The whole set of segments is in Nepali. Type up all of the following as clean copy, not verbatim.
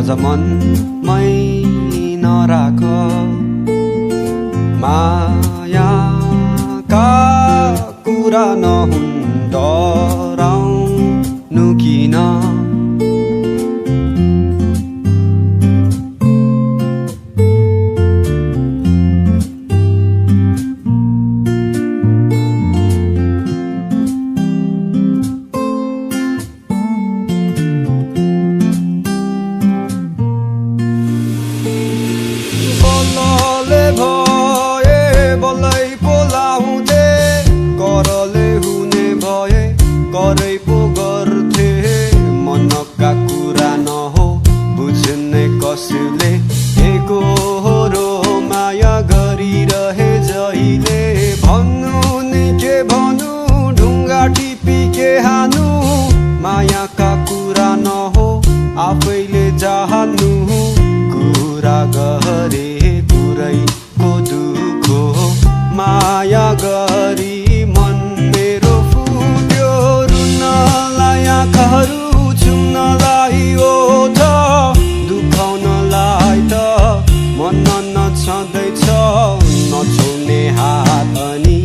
आज मनमै नराख मायाका कुरा नहुन् डराउनु किन करै पो गर्थे मनका कुरा नहो बुझ्ने कसले एकहोरो माया गरिरहे जहिले भन्नु नि के भन्नु ढुङ्गा टिपी के हानु मायाका कुरा नहो आफैले जान्नु कुरा गरे पुरैको दुःख माया गरी आँखाहरू छुम्नलाई ओठ दुखाउनलाई त मन नछँदैछ नछोड्ने हात अनि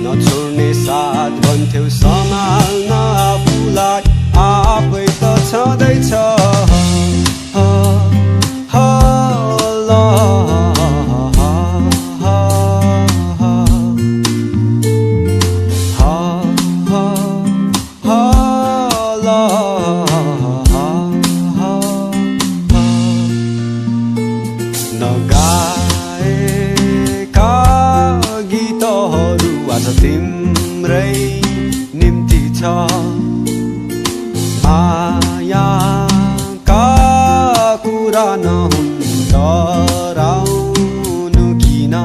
नछोड्ने साथ भन्थ्यौ सम्हाल्न आफूलाई आफै त छँदैछ नगाएका गीतहरू आज तिम्रै निम्ति छ मायाका कुरा नहुन् डराउनु किन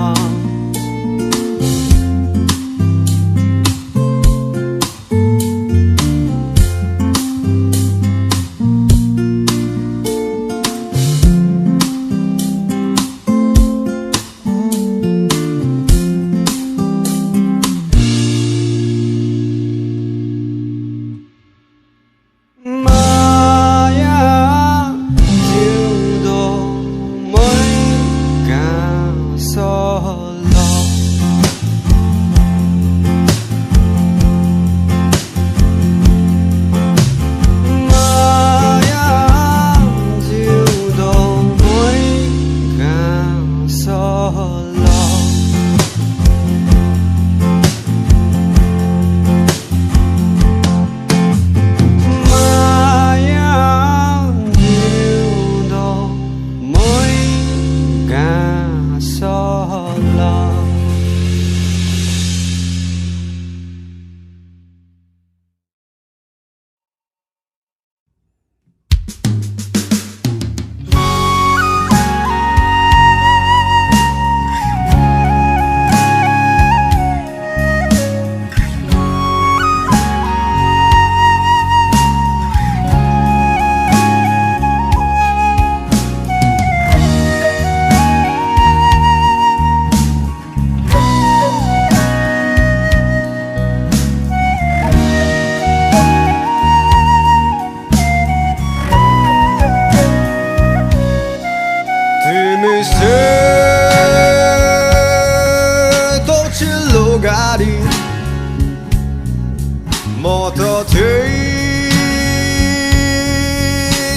म त थिएँ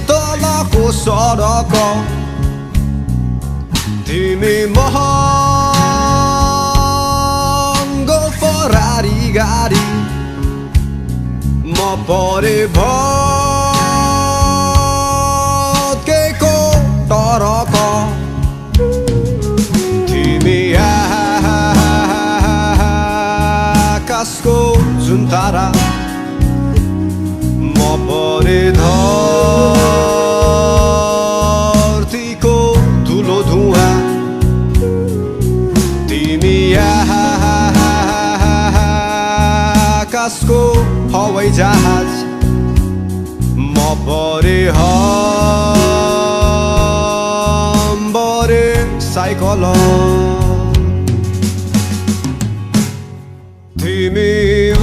तलको सडक तिमी महँगो फरारी गाडी म परे भत्केको टरक तिमी आकाशको जुन तारा म परे धरतीको धुलो धुवा तिमी आकाशको हवाई जहाज म परे हम्बरे साइकल तिमी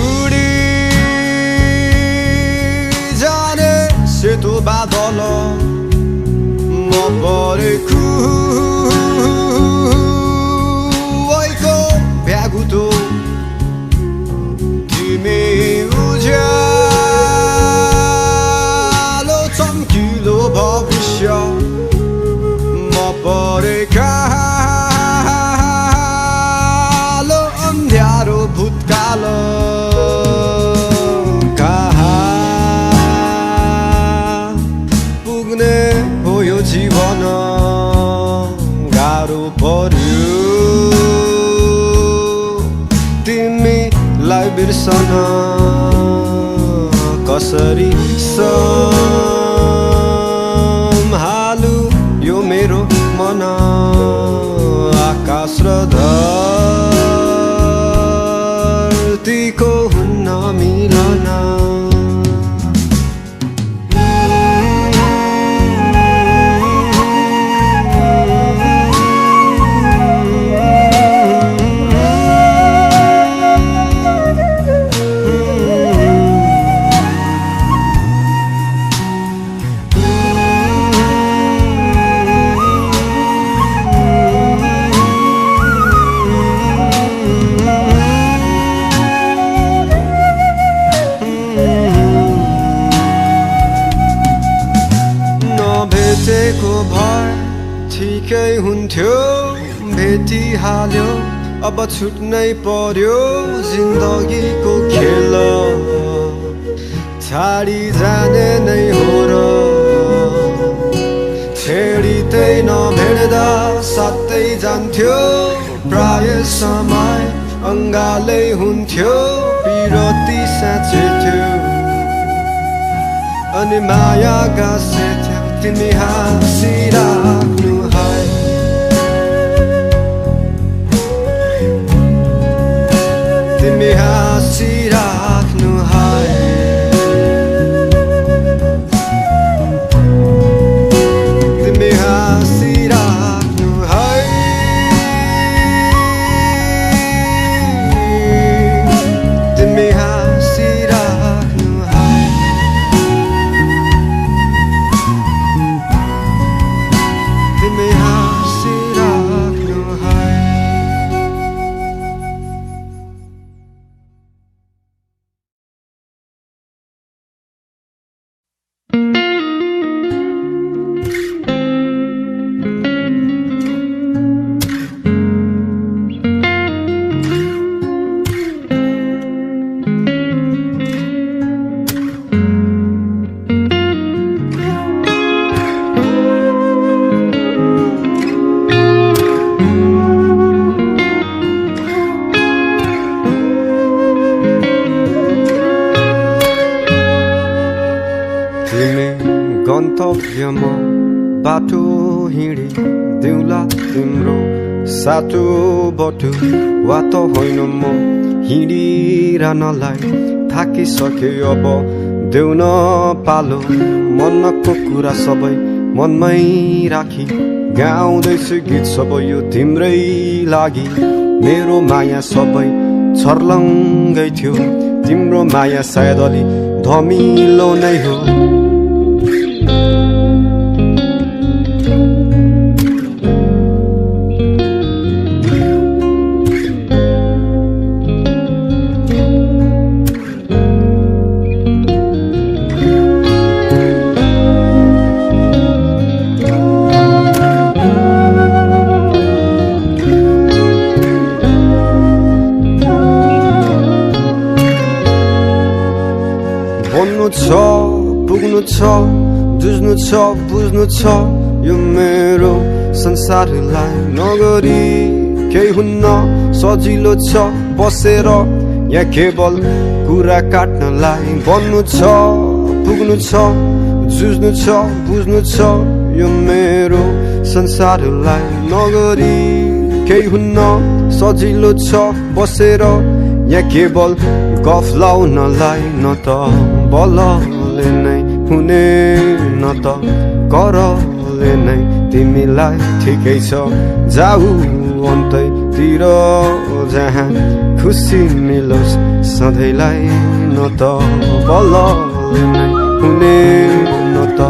उडी जाने सेतो बादल म परेको ओइको भ्यागुतो तिमी उज्यालो चम्किलो भविष्य म परेकालो अन्ध्यारो भूतकाल जीवन गाह्रो पर्यो तिमीलाई बिर्सन कसरी सम्हालु यो मेरो मन आकाश र धरतीको हुन्न मिलन भेटेको भए ठिकै हुन्थ्यो भेटिहाल्यो अब छुट्नै पर्यो जिन्दगीको खेल छाडी जाने नै हो र छेडिँदै नभेट्दा साथै जान्थ्यो प्राय समय अङ्गालै हुन्थ्यो पिरती साँचे थियो अनि माया गाँसेथ्यो तिमी हाँसिराख्नु है तिमी हाँसिराख्नु है तिमी हाँसिराख्नु है तिमी हाँसिराख्नु है तिमी हाँसिराख्नु है गन्तव्यमा बाटो हिँडी दिउँला तिम्रो सातो बटो वा त होइन म हिँडिरहनलाई थाकिसके अब देउन पालो मनको कुरा सबै मनमै राखी गाउँदैछु गीत सबै यो तिम्रै लागि मेरो माया सबै छर्लङ्गै थियो तिम्रो माया सायद अलि धमिलो नै हो पुग्नु छ जुझ्नु छ बुझ्नु छ यो मेरो संसारलाई नगरी केही हुन्न सजिलो छ बसेर या केवल कुरा काट्नलाई बन्नु छ पुग्नु छ जुझ्नु छ बुझ्नु छ यो मेरो संसारलाई नगरी केही हुन्न सजिलो छ बसेर या केवल गफ लाउनलाई न त बलले नै हुने न त करले नै तिमीलाई ठिकै छ जाऊ अन्तैतिर जहाँ खुसी मिलोस् सधैँलाई न त बलले नै हुने न त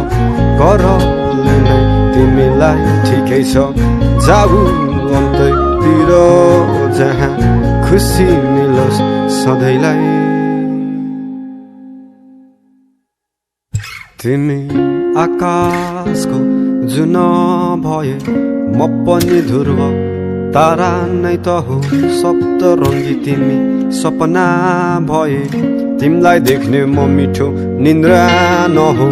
करले नै तिमीलाई तिमीलाई ठिकै छ जाऊ अन्तैतिर जहाँ खुसी मिलोस् सधैँलाई तिमी आकाशको जुन भए म पनि ध्रुव तारा नै त हो सप्तरङ्गी तिमी सपना भए तिमीलाई देख्ने म मिठो निन्द्रा नहो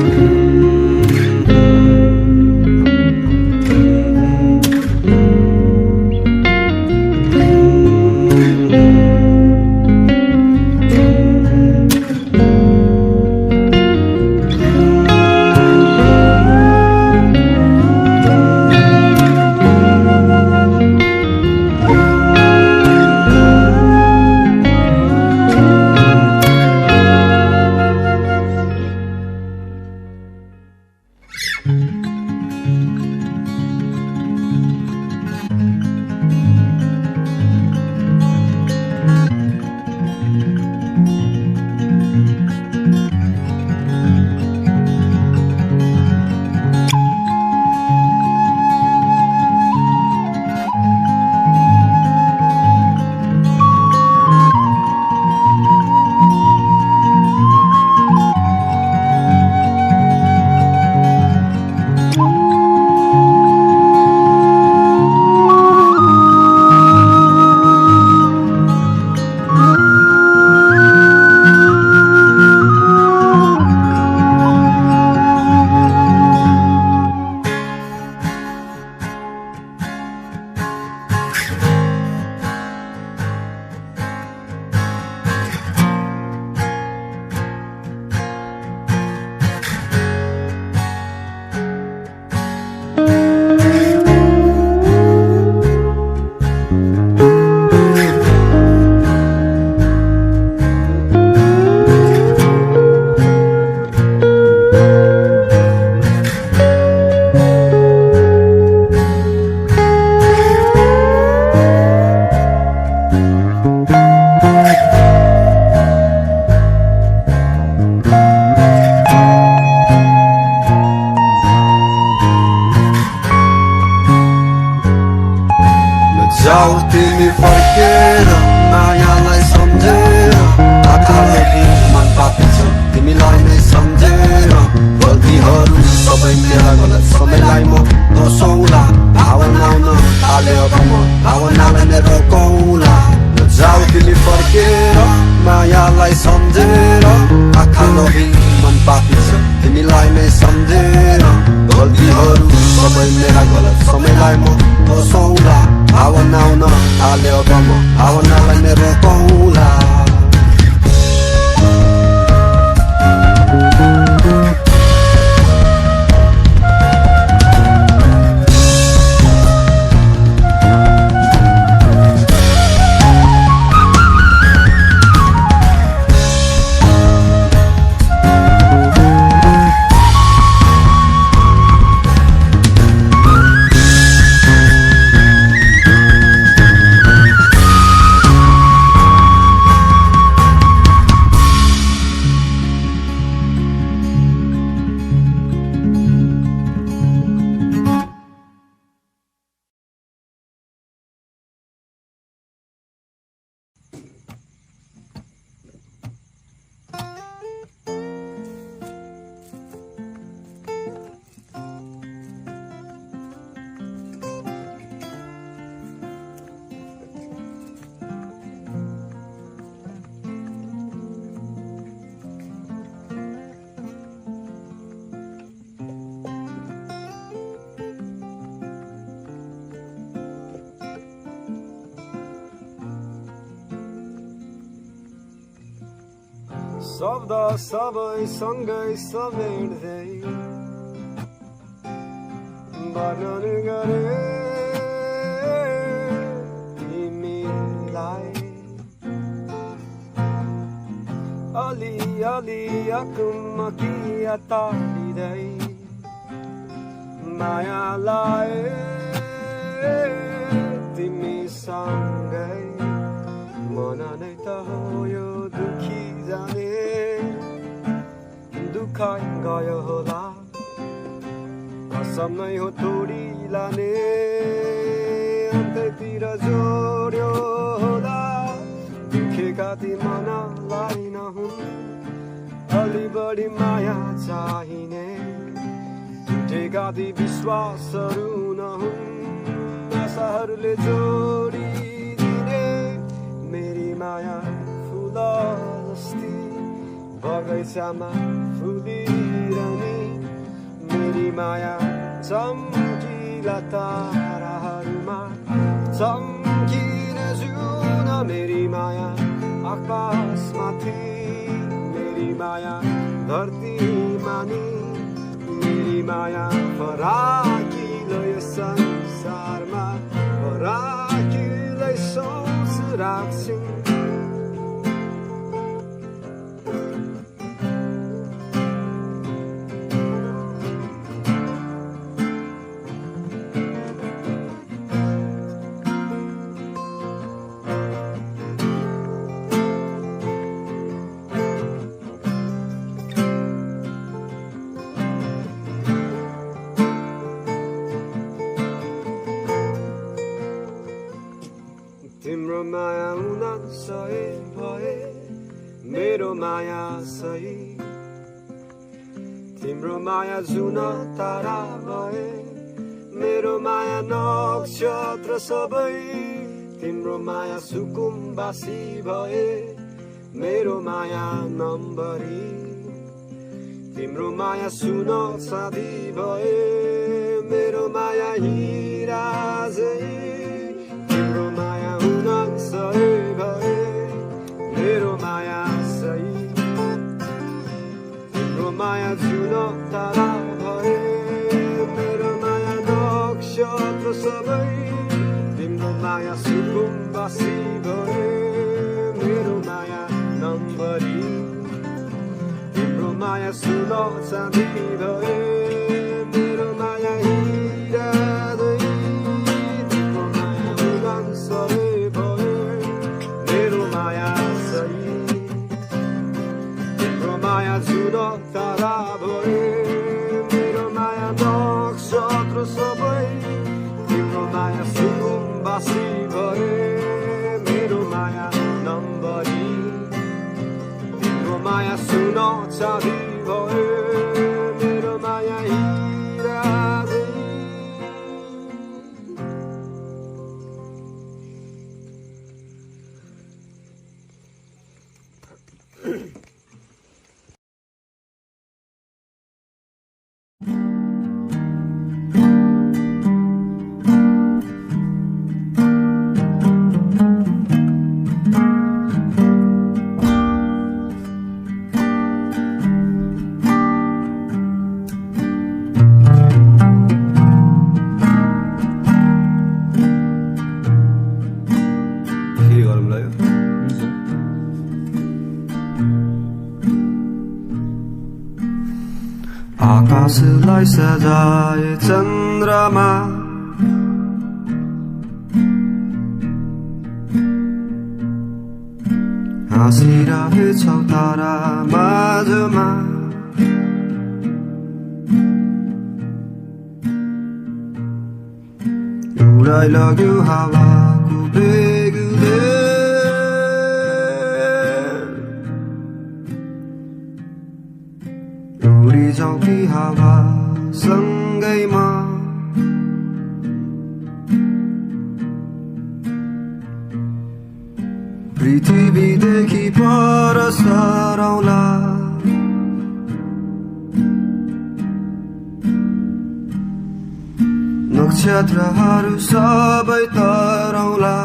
जाऊ तिमी फर्केर मायालाई सम्झेर आँखाले मन पापिन्छ तिमीलाई नै सम्झेर गल्तीहरू सबै मेरा गलत समयलाई म दोषौला भावना आउन थाले अब म भावनालाई नै रोकौला जाऊ तिमी फर्केर मायालाई सम्झेर आँखाले मन पापिन्छ तिमीलाई नै सम्झेर गल्तीहरू सबै मेरा गलत समयलाई म दोषौला भावना आउन थाल्यो अब म भावनालाई नै रोकौला शब्द सबै सँगै समेट्दै वर्णन गरे तिमीलाई अलि अलि अकुमकिया तारिँदै मायालाई तिमीसँगै मन नै त हो यो दुखी जाने दुखाइ गयो होला कसम नै हो तोडी लाने अन्तैतिर जोड्यो होला दुखेका ती मनलाई नहुन् अलि बढी माया चाहिने टुटेका ती विश्वासहरू नहुन् आशाहरूले जोडिदिने मेरी माया फुल जस्ती बगैँचामा फुलिरहने मेरी माया चम्किला ताराहरूमा चम्किने जुन मेरी माया आकाशमाथि मेरी माया धरतीमा नि मेरी माया फराकिलो यो संसारमा फराकिलै सोच राख्छिन् तिम्रो माया हुन सही भए मेरो माया सही तिम्रो माया जुन तारा भए मेरो माया नक्षत्र सबै तिम्रो माया सुकुम्बासी भए मेरो माया नम्बरी तिम्रो माया सुन चाँदी भए मेरो माया हिरा झै तिम्रो माया हुन सही भए मेरो माया सही तिम्रो माया जुन तारा भए मेरो माया नक्षत्र सबै तिम्रो माया सुकुम्बासी भए मेरो माया नम्बरी तिम्रो माया सुन चाँदी भए मेरो माया हिरा जुन तारा भए मेरो माया नक्षत्र सबै तिम्रो माया सुकुम्बासी भए मेरो माया नम्बरी तिम्रो माया सुन चाँदी भए मेरो माया हिरा आकाशलाई सजाए चन्द्रमा हाँसिरहेछौ तारा माझमा उडाइ लग्यो हावाको बेगले उडी जाऊ कि हावा सँगैमा पृथ्वीदेखि पर सरौला नक्षत्रहरू सबै तरौला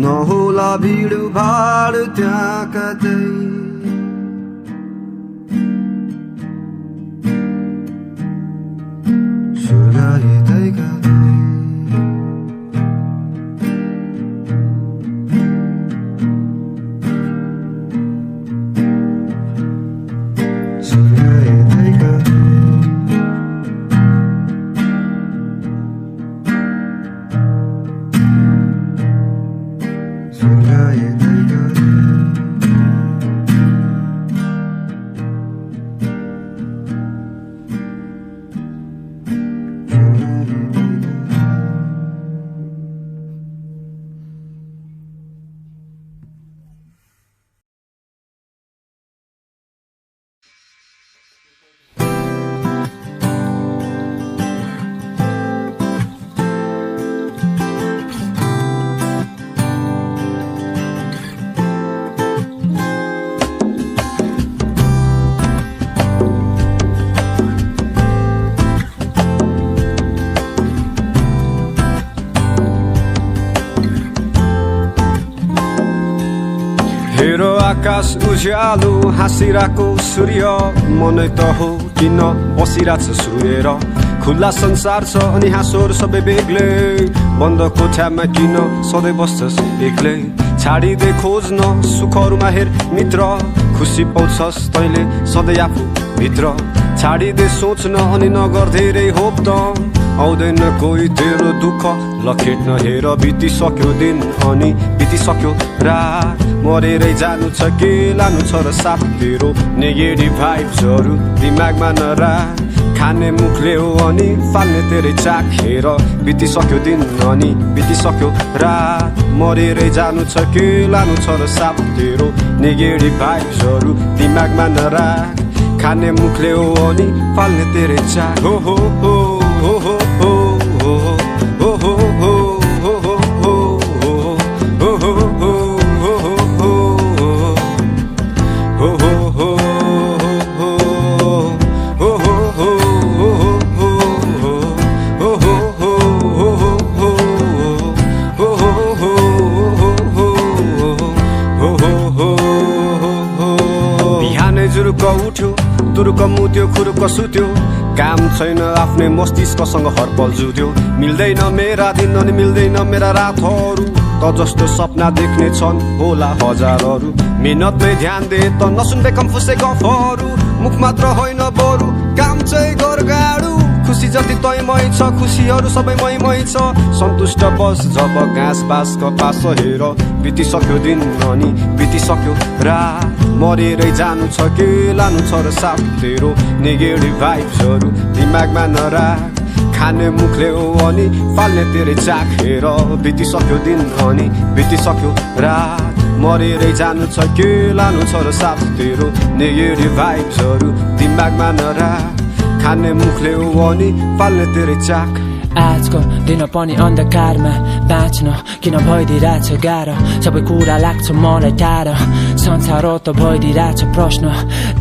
नहोला भिड भाड त्यहाँ कतै स्वर्ग यतै कतै स्वर्ग यतै कतै स्वर्ग यतै कतै आकाश उज्यालो हाँसिरहेको सूर्य मनै त हो किन बसिरहेछ सुहेर खुल्ला संसार छ अनि हाँसोहरू सबै बेग्लै बन्द कोठामा किन सधैँ बस्छस् एक्लै छाडिदे खोज्न सुखहरूमा हेर मित्र खुसी पाउँछस् तैँले सधैँ आफू भित्र छाडिदे सोच्न अनि नगर धेरै होप त आउँदैन कोही तेरो दुःख लखेट्न हेर बितिसक्यो दिन अनि बितिसक्यो रात मरेरै जानु छ के लानु छ र साथ तेरो नेगेटिभ भाइब्सहरू दिमागमा नराख खाने मुखले हो अनि फाल्ने तेरै चाक हेर बितिसक्यो दिन अनि बितिसक्यो रात मरेरै जानु छ के लानु छ र साथ तेरो नेगेटिभ भाइब्सहरू दिमागमा नराख खाने मुखले हो अनि फाल्ने तेरै चाक हो हो हो हो हो हो हो हो हो जुरुक उठ्यो तुरुक मुत्यो खुरुक सुत्यो काम छैन आफ्नै मस्तिष्कसँग हरपल जुट्यो मिल्दैन मेरा दिन अनि मिल्दैन मेरा रातहरू त जस्तो सपना देख्ने छन् होला हजारहरू मेहनतमै ध्यान दे त नसुन्दै कम्फुसे गफहरू मुख मात्र होइन बरु काम चाहिँ गर गाडु खुसी जति तैमै छ खुसीहरू सबै मै छ सन्तुष्ट बस जब घाँस बास कपास हेर बितिसक्यो दिन अनि बितिसक्यो रात मरेरै जानु छ के लानु छ र साथ तेरो नेगेटिभ भाइब्सहरू दिमागमा नराख खाने मुखले हो अनि फाल्ने तेरै चाक हेर बितिसक्यो दिन अनि बितिसक्यो रात मरेरै जानु छ के लानु छ र साथ तेरो नेगेटिभ भाइब्सहरू दिमागमा नराख खाने मुखले हो अनि फाल्ने तेरै चाक आजको दिन पनि अन्धकारमा बाँच्न किन भइदिरहेछ गाह्रो सबै कुरा लाग्छ मलाई टाढो संसार त भइदिरहेछ प्रश्न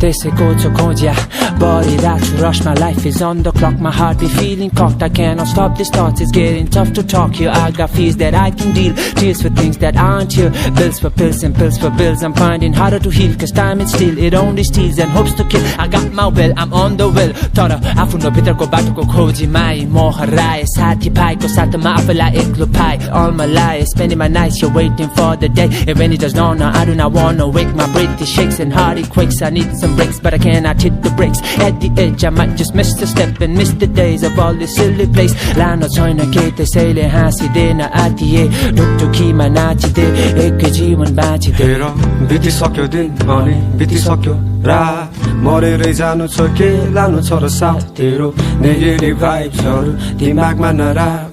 त्यसैको छ खोज्या बढिरहेको छु rush my life is on the clock my heart be feeling cocked I cannot stop this thoughts it's getting tough to talk here I got fears that I can deal tears for things that aren't here bills for pills and pills for bills I'm finding harder to heal cause time is still it only steals and hopes to kill I got my will I'm on the will तर आफ्नो भित्रको बाटोको खोजीमा म हराए साथी भाइको साथमा आफूलाई एक्लो पाए all my life spending my nights here waiting for the day and when it does not now I do not wanna wake my breath it shakes and heart it quakes I need some breaks but I cannot hit the brakes at the edge I might just miss the step and miss the days of all this silly place लानो छैन के त्यसैले हाँसिदेन आतिए ढुकढुकीमा नाचिदे एकै जीवन बाँचिदे हेर बितिसक्यो दिन अनि बितिसक्यो रात मरेरै जानु छ के लानु छ र साथ तेरो नेगेटिभ भाइब्सहरू दिमागमा नराख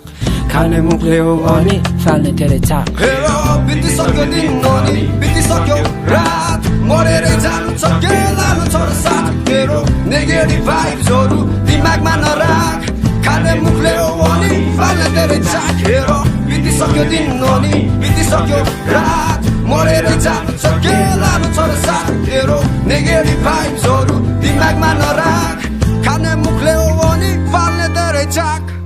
खाने मुखले हो अनि फाल्ने तेरै चाक हेर बितिसक्यो दिन अनि बितिसक्यो रात मरेरै जानु छ के लानु छ र साथ तेरो नेगेटिभ भाइब्सहरू दिमागमा नराख खाने मुखले हो अनि फाल्ने तेरै चाक हेर बितिसक्यो दिन अनि बितिसक्यो रात मरेरै जानु छ के लानु छ र साथ तेरो नेगेटिभ भाइब्सहरू दिमागमा नराख खाने मुखले हो अनि फाल्ने तेरै चाक